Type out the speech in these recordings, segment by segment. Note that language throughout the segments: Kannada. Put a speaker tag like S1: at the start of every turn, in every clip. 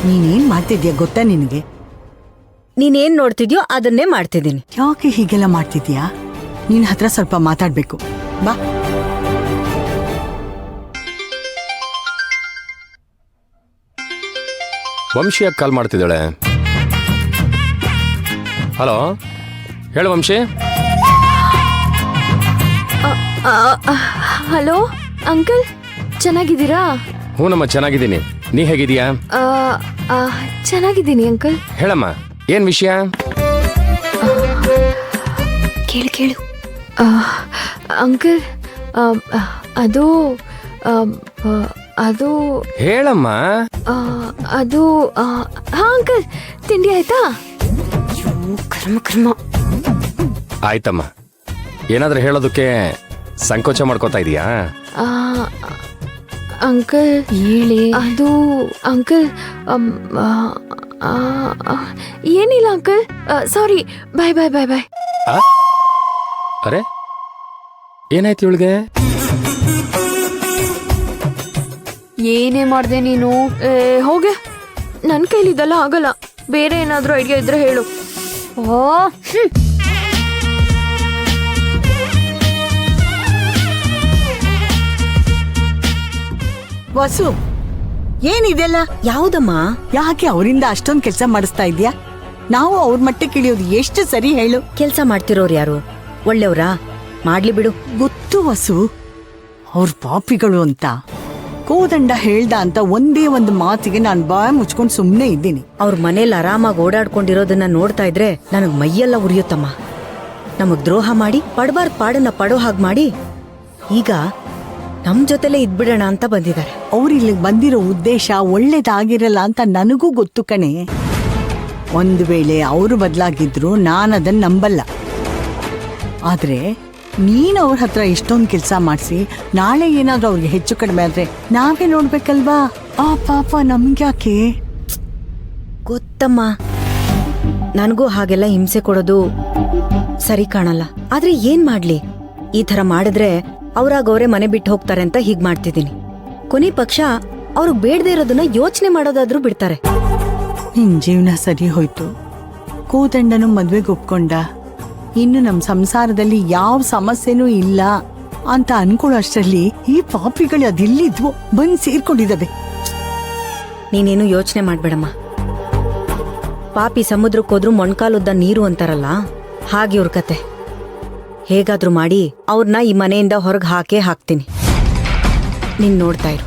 S1: ನೀನೇನ್ ಮಾಡ್ತಿದ್ಯಾ ಗೊತ್ತಾ ನಿನಗೆ?
S2: ನೀನೇನ್ ನೋಡ್ತಿದ್ಯೋ ಅದನ್ನೇ ಮಾಡ್ತಿದ್ದೀನಿ.
S1: ಯಾಕೆ ಹೀಗೆಲ್ಲ ಮಾಡ್ತಿದ್ಯಾ? ನಿನ್ ಹತ್ರ ಸ್ವಲ್ಪ ಮಾತಾಡ್ಬೇಕು, ಬಾ.
S3: ವಂಶಿಯಾಗಿ ಕಾಲ್ ಮಾಡ್ತಿದ್ದಾಳೆ. ಹಲೋ, ಹೇಳು ವಂಶಿ.
S4: ಹಲೋ ಅಂಕಲ್, ಚೆನ್ನಾಗಿದ್ದೀರಾ?
S3: ಹ್ಞೂನಮ್ಮ, ಚೆನ್ನಾಗಿದ್ದೀನಿ. ನೀ ಹೇಗಿದೀಯಾ?
S4: ಚೆನ್ನಾಗಿದ್ದೀನಿ ಅಂಕಲ್.
S3: ಹೇಳಮ್ಮ, ಏನ್ ವಿಷಯ?
S4: ಕೇಳು ಕೇಳು ಅಂಕಲ್, ಅದು ಅದು
S3: ಹೇಳಮ್ಮ.
S4: ಅದು ಹಾ ಅಂಕಲ್, ತಿಂಡಿ ಆಯ್ತಾ? ಕರ್ಮ ಕರ್ಮ.
S3: ಆಯ್ತಮ್ಮ. ಏನಾದ್ರೂ ಹೇಳೋದಕ್ಕೆ ಸಂಕೋಚ ಮಾಡ್ಕೋತಾ ಇದೀಯಾ?
S4: ಅಂಕಲ್
S2: ಹೇಳಿ.
S4: ಅದು ಅಂಕಲ್, ಏನಿಲ್ಲ ಅಂಕಲ್, ಸಾರಿ. ಬಾಯ್ ಬಾಯ್ ಬಾಯ್ ಬಾಯ್.
S3: ಅರೆ, ಏನಾಯ್ತು ಇವಳಿಗೆ?
S4: ಏನೇ ಮಾಡ್ದೆ ನೀನು? ಹೋಗೆ, ನನ್ನ ಕೈಲಿ ಇದೆಲ್ಲ ಆಗಲ್ಲ. ಬೇರೆ ಏನಾದ್ರೂ ಐಡಿಯಾ ಇದ್ರೆ ಹೇಳು. ಓ
S1: ವಸು, ಏನಿದೆಲ್ಲ?
S2: ಯಾವುದಮ್ಮ?
S1: ಯಾಕೆ ಅವರಿಂದ ಅಷ್ಟೊಂದು ಕೆಲಸ ಮಾಡಿಸ್ತಾ ಇದ್ಯಾ? ನಾವು ಅವ್ರ ಮಟ್ಟಕ್ಕೆ ಇಳಿಯೋದು ಎಷ್ಟು ಸರಿ ಹೇಳು?
S2: ಕೆಲ್ಸ ಮಾಡ್ತಿರೋರು ಯಾರು? ಒಳ್ಳೆಯವ್ರಾ? ಮಾಡ್ಲಿ ಬಿಡು.
S1: ಗೊತ್ತು ವಸು, ಅವ್ರ ಪಾಪಿಗಳು ಅಂತ. ಕೋದಂಡ ಹೇಳ್ದ ಅಂತ ಒಂದೇ ಒಂದು ಮಾತಿಗೆ ನಾನು ಬಾಯ್ ಮುಚ್ಕೊಂಡು ಸುಮ್ಮನೆ ಇದ್ದೀನಿ.
S2: ಅವ್ರ ಮನೇಲಿ ಆರಾಮಾಗಿ ಓಡಾಡ್ಕೊಂಡಿರೋದನ್ನ ನೋಡ್ತಾ ಇದ್ರೆ ನನಗ್ ಮೈಯೆಲ್ಲ ಉರಿಯುತ್ತಮ್ಮ. ನಮಗ್ ದ್ರೋಹ ಮಾಡಿ ಪಡಬಾರ್ದು ಪಾಡನ್ನ ಪಡೋ ಹಾಗೆ ಮಾಡಿ ಈಗ ನಮ್ ಜೊತೆಲೆ ಇದ್ಬಿಡೋಣ ಅಂತ ಬಂದಿದ್ದಾರೆ.
S1: ಅವ್ರು ಇಲ್ಲಿಗೆ ಬಂದಿರೋ ಉದ್ದೇಶ ಒಳ್ಳೇದಾಗಿರಲ್ಲ ಅಂತ ನನಗೂ ಗೊತ್ತು ಕಣೆ. ಒಂದು ವೇಳೆ ಅವರು ಬದಲಾಗಿದ್ರು ನಾನು ಅದನ್ನ ನಂಬಲ್ಲ. ಆದ್ರೆ ನೀನು ಅವ್ರ ಹತ್ರ ಇಷ್ಟೊಂದು ಕೆಲಸ ಮಾಡಿಸಿ ನಾಳೆ ಏನಾದ್ರೂ ಅವ್ರಿಗೆ ಹೆಚ್ಚು ಕಡಿಮೆ ಆದ್ರೆ ನಾವೇ ನೋಡ್ಬೇಕಲ್ವಾ? ಆ ಪಾಪ ನಮ್ಗ್ಯಾಕೆ?
S2: ಗೊತ್ತಮ್ಮ, ನನಗೂ ಹಾಗೆಲ್ಲ ಹಿಂಸೆ ಕೊಡೋದು ಸರಿ ಕಾಣಲ್ಲ. ಆದ್ರೆ ಏನ್ ಮಾಡ್ಲಿ? ಈ ತರ ಮಾಡಿದ್ರೆ ಅವ್ರಾಗವ್ರೆ ಮನೆ ಬಿಟ್ಟು ಹೋಗ್ತಾರೆ ಅಂತ ಹೀಗ್ ಮಾಡ್ತಿದ್ದೀನಿ. ಕೊನೆ ಪಕ್ಷ ಅವ್ರಿಗೆ ಬೇಡದೇ ಇರೋದನ್ನ ಯೋಚನೆ ಮಾಡೋದಾದ್ರೂ ಬಿಡ್ತಾರೆ.
S1: ನಿನ್ ಜೀವನ ಸರಿ ಹೋಯ್ತು. ಕೋದಂಡನು ಮದ್ವೆಗೆ ಒಪ್ಕೊಂಡ. ಇನ್ನು ನಮ್ ಸಂಸಾರದಲ್ಲಿ ಯಾವ ಸಮಸ್ಯೆನೂ ಇಲ್ಲ ಅಂತ ಅನ್ಕೊಳ್ಳೋ ಅಷ್ಟರಲ್ಲಿ ಈ ಪಾಪಿಗಳು ಅದಿಲ್ಲಿದ್ವು ಬಂದ್ ಸೇರ್ಕೊಂಡಿದ್ದಾವೆ.
S2: ನೀನೇನು ಯೋಚನೆ ಮಾಡ್ಬೇಡಮ್ಮ. ಪಾಪಿ ಸಮುದ್ರಕ್ಕೋದ್ರೂ ಮೊಣ್ಕಾಲುದ್ದ ನೀರು ಅಂತಾರಲ್ಲ, ಹಾಗೆ ಇವ್ರ ಕತೆ. ಹೇಗಾದ್ರೂ ಮಾಡಿ ಅವ್ರನ್ನ ಈ ಮನೆಯಿಂದ ಹೊರಗೆ ಹಾಕ್ತೀನಿ. ನೀನ್ ನೋಡ್ತಾ ಇರು.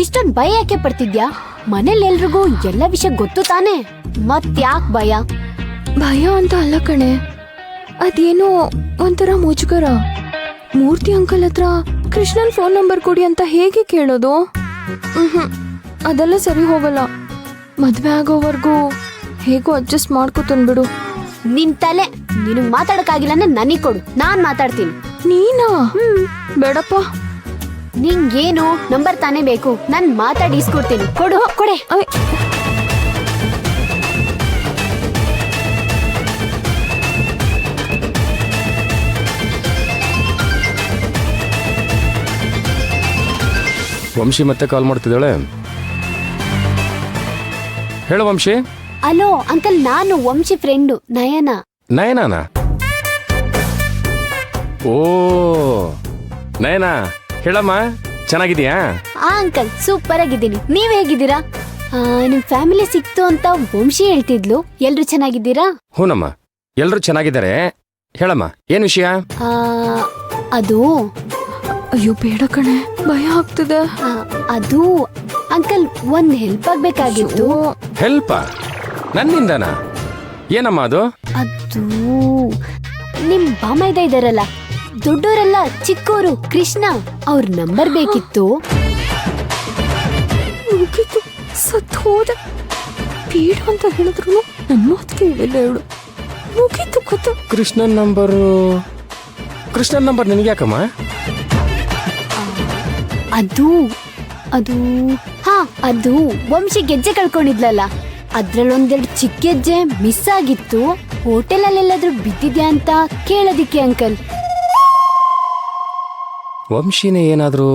S5: ಇಷ್ಟೊಂದು ಭಯ ಯಾಕೆ ಪಡ್ತಿದ್ಯಾ? ಮನೇಲಿ ಎಲ್ರಿಗೂ ಎಲ್ಲ ವಿಷಯ ಗೊತ್ತು ತಾನೇ, ಮತ್ಯಾಕ್ ಭಯ?
S4: ಭಯ ಅಂತ ಅಲ್ಲ ಕಣೆ, ಅದೇನೋ ಒಂಥರ ಮುಜುಗರ. ಮೂರ್ತಿ ಅಂಕಲ್ ಹತ್ರ ಕೃಷ್ಣನ್ ಫೋನ್ ನಂಬರ್ ಕೊಡಿ ಅಂತ ಹೇಗೆ ಕೇಳೋದು? ಅದೆಲ್ಲ ಸರಿ ಹೋಗಲ್ಲ. ಮದ್ವೆ ಆಗೋವರೆಗೂ ಹೇಗೋ ಅಡ್ಜಸ್ಟ್ ಮಾಡ್ಕೊತನ್ ಬಿಡು.
S5: ನಿನ್ ತಲೆ, ನಿನಗ್ ಮಾತಾಡಕ್ಕಾಗಿಲ್ಲ ನನಗ್ ಕೊಡು, ನಾನ್ ಮಾತಾಡ್ತೀನಿ.
S4: ನೀನಾ? ಬೇಡಪ್ಪ.
S5: ನಿಂಗೇನು ನಂಬರ್ ತಾನೇ ಬೇಕು? ನಾನ್ ಮಾತಾಡಿ ಇಸ್ಕೊಡ್ತೀನಿ. ಕೊಡು, ಕೊಡೆ.
S3: ವಂಶಿ ಮತ್ತೆ ಕಾಲ್ ಮಾಡ್ತಿದ್ದಾಳೆ. ಹೇಳು ವಂಶಿ.
S5: ಅಲೋ ಅಂಕಲ್, ನಾನು ವಂಶಿ ಫ್ರೆಂಡು ನಯನ.
S3: ನಯನಾನ? ಓ ನಯನ, ಹೇಳಮ್ಮ, ಚೆನ್ನಾಗಿದೀಯಾ?
S5: ಅಂಕಲ್ ಸೂಪರ್ ಆಗಿದ್ದೀನಿ. ನೀವ್ ಹೇಗಿದ್ದೀರಾ? ನಿಮ್ ಫ್ಯಾಮಿಲಿ ಸಿಕ್ತು ಅಂತ ವಂಶಿ ಹೇಳ್ತಿದ್ಲು. ಎಲ್ರು ಚೆನ್ನಾಗಿದ್ದೀರಾ?
S3: ಹೂನಮ್ಮ, ಎಲ್ರು ಚೆನ್ನಾಗಿದ್ದಾರೆ. ಹೇಳಮ್ಮ, ಏನ್ ವಿಷಯ?
S5: ಅದು
S4: ಅಯ್ಯೋ ಬೇಡ ಕಣೆ, ಭಯ ಆಗ್ತದೆ.
S5: ಅದು ಅಂಕಲ್, ಒಂದ್ ಹೆಲ್ಪ್ ಆಗ್ಬೇಕಾಗಿತ್ತು.
S3: ಹೆಲ್ಪ? ನನ್ನಿಂದನಾ? ಏನಮ್ಮ ಅದು?
S5: ಅದು ನಿಮ್ ಬಾಮೈದ ಇದಾರಲ್ಲ, ದೊಡ್ಡೋರೆಲ್ಲ ಚಿಕ್ಕೋರು, ಕೃಷ್ಣ, ಅವ್ರ ನಂಬರ್ ಬೇಕಿತ್ತು.
S4: ಮುಗಿತು, ಸತ್ ಹೋದೆ. ಬೇಡ ಅಂತ ಹೇಳಿದ್ರು ನನ್ನ ಮಾತು ಕೇಳಿಲ್ಲ ಹೇಳು. ಮುಗಿತು ಕತೆ.
S3: ಕೃಷ್ಣನ್ ನಂಬರ್ ನಿನಗೆ ಯಾಕಮ್ಮ?
S5: ಅದು ಅದು ಹಾ, ಅದು ವಂಶಿ ಗೆಜ್ಜೆ ಕಳ್ಕೊಂಡಿದ್ಲಲ್ಲ, ಅದ್ರಲ್ಲೊಂದೆರಡು ಚಿಕ್ಕ ಗೆಜ್ಜೆ ಮಿಸ್ ಆಗಿತ್ತು. ಹೋಟೆಲ್ ಅಲ್ಲೆಲ್ಲಾದ್ರೂ ಬಿದ್ದಿದ್ಯಾ ಅಂತ ಕೇಳೋದಿಕ್ಕೆ ಅಂಕಲ್.
S3: ವಂಶಿನೇ ಏನಾದರೂ